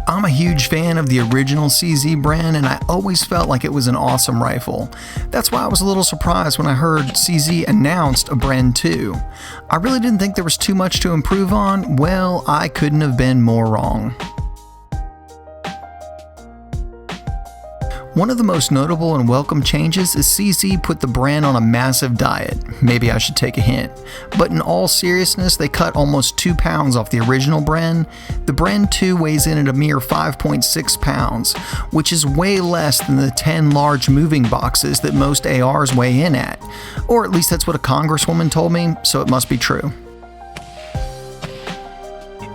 I'm a huge fan of the original CZ Bren, and I always felt like it was an awesome rifle. That's why I was a little surprised when I heard CZ announced a Bren2. I really didn't think there was too much to improve on. Well, I couldn't have been more wrong. One of the most notable and welcome changes is CZ put the Bren on a massive diet. Maybe I should take a hint. But in all seriousness, they cut almost 2 pounds off the original Bren. The Bren2 weighs in at a mere 5.6 pounds, which is way less than the 10 large moving boxes that most ARs weigh in at. Or at least that's what a congresswoman told me, so it must be true.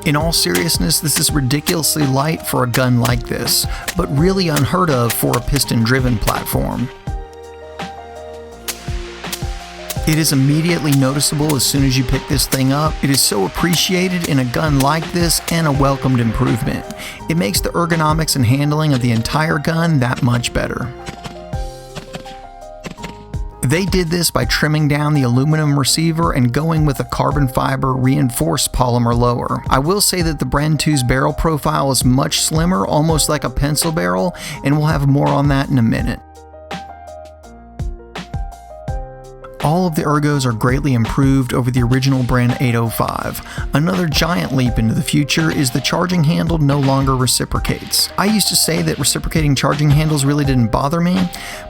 In all seriousness, this is ridiculously light for a gun like this, but really unheard of for a piston-driven platform. It is immediately noticeable as soon as you pick this thing up. It is so appreciated in a gun like this and a welcomed improvement. It makes the ergonomics and handling of the entire gun that much better. They did this by trimming down the aluminum receiver and going with a carbon fiber reinforced polymer lower. I will say that the Bren2's barrel profile is much slimmer, almost like a pencil barrel, and we'll have more on that in a minute. All of the ergos are greatly improved over the original Bren 805. Another giant leap into the future is the charging handle no longer reciprocates. I used to say that reciprocating charging handles really didn't bother me,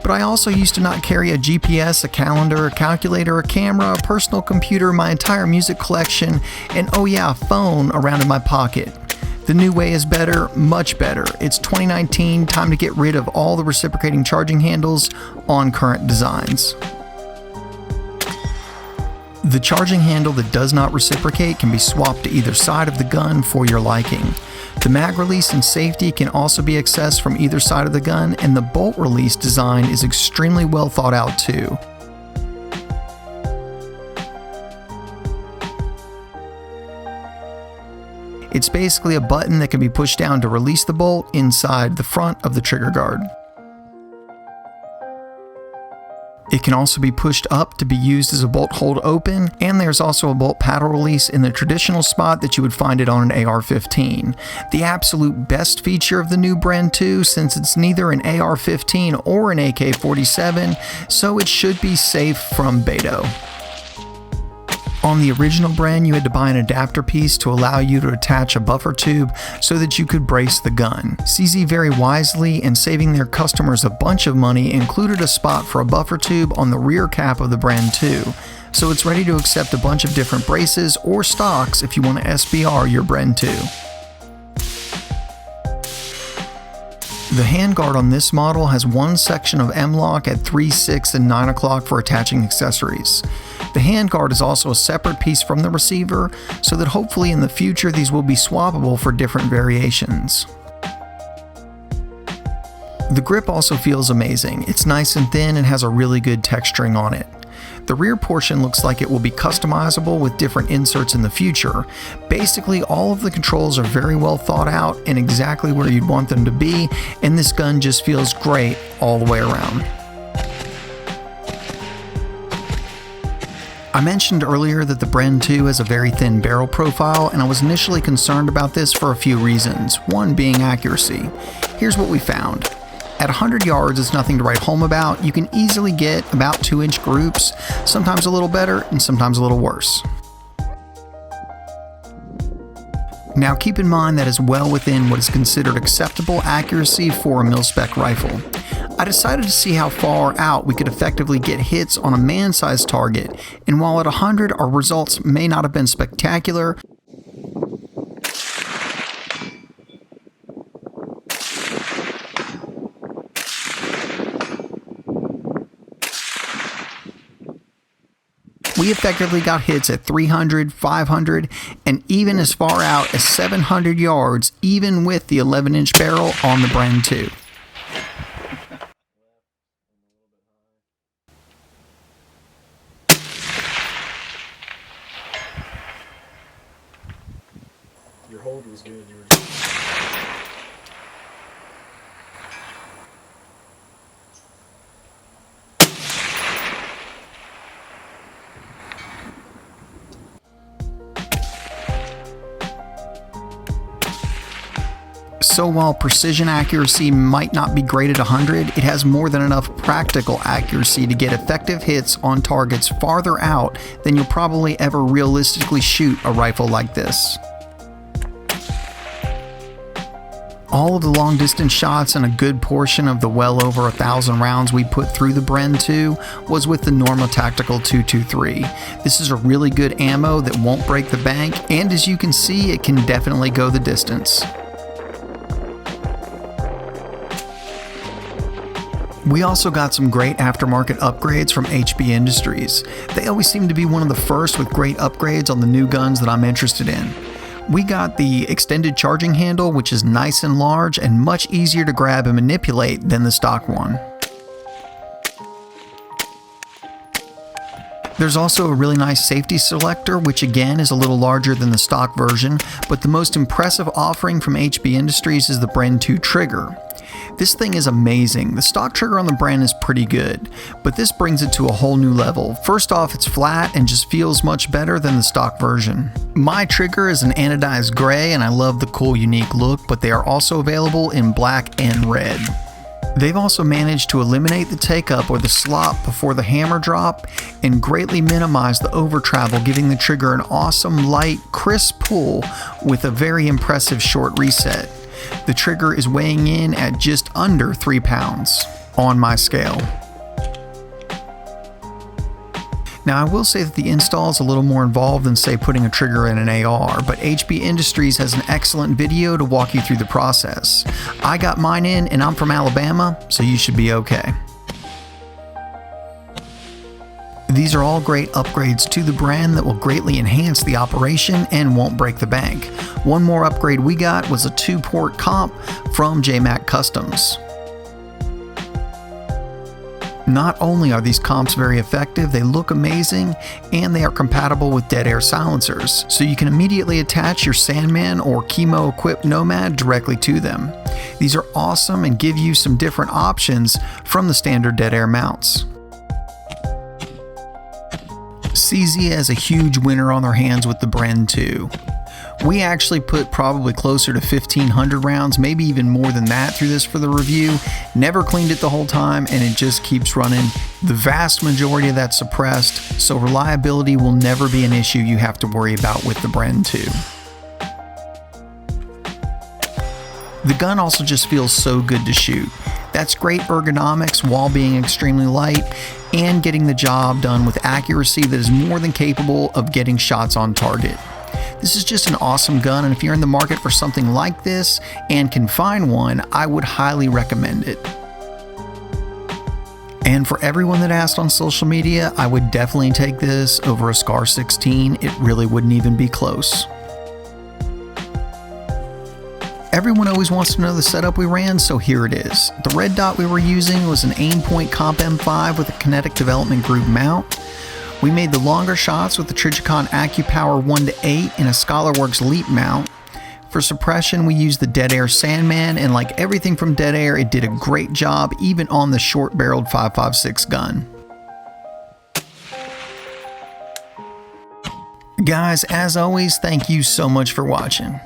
but I also used to not carry a GPS, a calendar, a calculator, a camera, a personal computer, my entire music collection, and oh yeah, a phone around in my pocket. The new way is better, much better. It's 2019, time to get rid of all the reciprocating charging handles on current designs. The charging handle that does not reciprocate can be swapped to either side of the gun for your liking. The mag release and safety can also be accessed from either side of the gun, and the bolt release design is extremely well thought out too. It's basically a button that can be pushed down to release the bolt inside the front of the trigger guard. It can also be pushed up to be used as a bolt hold open, and there's also a bolt paddle release in the traditional spot that you would find it on an AR-15. The absolute best feature of the new Bren2, since it's neither an AR-15 or an AK-47, so it should be safe from Beto. On the original Bren, you had to buy an adapter piece to allow you to attach a buffer tube so that you could brace the gun. CZ very wisely, and saving their customers a bunch of money, included a spot for a buffer tube on the rear cap of the Bren2, so it's ready to accept a bunch of different braces or stocks if you want to SBR your Bren2. The handguard on this model has one section of M-LOK at 3, 6, and 9 o'clock for attaching accessories. The handguard is also a separate piece from the receiver, so that hopefully in the future these will be swappable for different variations. The grip also feels amazing. It's nice and thin and has a really good texturing on it. The rear portion looks like it will be customizable with different inserts in the future. Basically, all of the controls are very well thought out and exactly where you'd want them to be, and this gun just feels great all the way around. I mentioned earlier that the Bren2 has a very thin barrel profile, and I was initially concerned about this for a few reasons, one being accuracy. Here's what we found. At 100 yards, it's nothing to write home about. You can easily get about 2-inch groups, sometimes a little better and sometimes a little worse. Now keep in mind that is well within what is considered acceptable accuracy for a mil-spec rifle. I decided to see how far out we could effectively get hits on a man-sized target, and while at 100 our results may not have been spectacular, we effectively got hits at 300, 500, and even as far out as 700 yards, even with the 11-inch barrel on the Bren2. Your hold was good. You were So while precision accuracy might not be great at 100, it has more than enough practical accuracy to get effective hits on targets farther out than you'll probably ever realistically shoot a rifle like this. All of the long distance shots and a good portion of the well over 1,000 rounds we put through the Bren2 was with the Norma Tactical 223. This is a really good ammo that won't break the bank, and as you can see, it can definitely go the distance. We also got some great aftermarket upgrades from HB Industries. They always seem to be one of the first with great upgrades on the new guns that I'm interested in. We got the extended charging handle, which is nice and large and much easier to grab and manipulate than the stock one. There's also a really nice safety selector, which again is a little larger than the stock version, but the most impressive offering from HB Industries is the Bren2 trigger. This thing is amazing. The stock trigger on the Bren is pretty good, but this brings it to a whole new level. First off, it's flat and just feels much better than the stock version. My trigger is an anodized gray and I love the cool unique look, but they are also available in black and red. They've also managed to eliminate the take-up or the slop before the hammer drop and greatly minimize the over travel, giving the trigger an awesome, light, crisp pull with a very impressive short reset. The trigger is weighing in at just under 3 pounds on my scale. Now I will say that the install is a little more involved than say putting a trigger in an AR, but HB Industries has an excellent video to walk you through the process. I got mine in and I'm from Alabama, so you should be okay. These are all great upgrades to the Bren that will greatly enhance the operation and won't break the bank. One more upgrade we got was a 2-port comp from JMac Customs. Not only are these comps very effective, they look amazing, and they are compatible with dead air silencers, so you can immediately attach your Sandman or Chemo equipped Nomad directly to them. These are awesome and give you some different options from the standard dead air mounts. CZ has a huge winner on their hands with the Bren2. We actually put probably closer to 1,500 rounds, maybe even more than that through this for the review. Never cleaned it the whole time and it just keeps running. The vast majority of that's suppressed, so reliability will never be an issue you have to worry about with the Bren2. The gun also just feels so good to shoot. That's great ergonomics while being extremely light and getting the job done with accuracy that is more than capable of getting shots on target. This is just an awesome gun, and if you're in the market for something like this and can find one, I would highly recommend it. And for everyone that asked on social media, I would definitely take this over a Scar 16. It really wouldn't even be close. Everyone always wants to know the setup we ran, so here it is. The red dot we were using was an Aimpoint Comp M5 with a Kinetic Development Group mount. We made the longer shots with the Trijicon AccuPower 1-8 and a ScholarWorks Leap mount. For suppression, we used the Dead Air Sandman, and like everything from Dead Air, it did a great job even on the short-barreled 5.56 gun. Guys, as always, thank you so much for watching.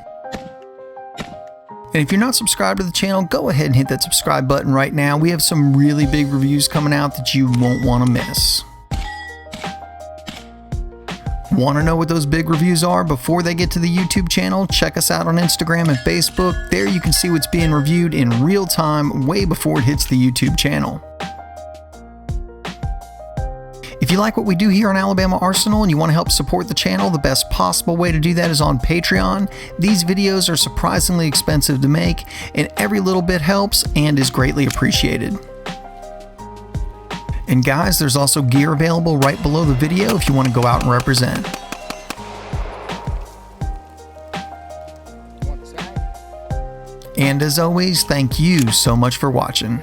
And if you're not subscribed to the channel, go ahead and hit that subscribe button right now. We have some really big reviews coming out that you won't want to miss. Want to know what those big reviews are before they get to the YouTube channel? Check us out on Instagram and Facebook. There you can see what's being reviewed in real time way before it hits the YouTube channel. If you like what we do here on Alabama Arsenal and you want to help support the channel, the best possible way to do that is on Patreon. These videos are surprisingly expensive to make, and every little bit helps and is greatly appreciated. And guys, there's also gear available right below the video if you want to go out and represent. And as always, thank you so much for watching.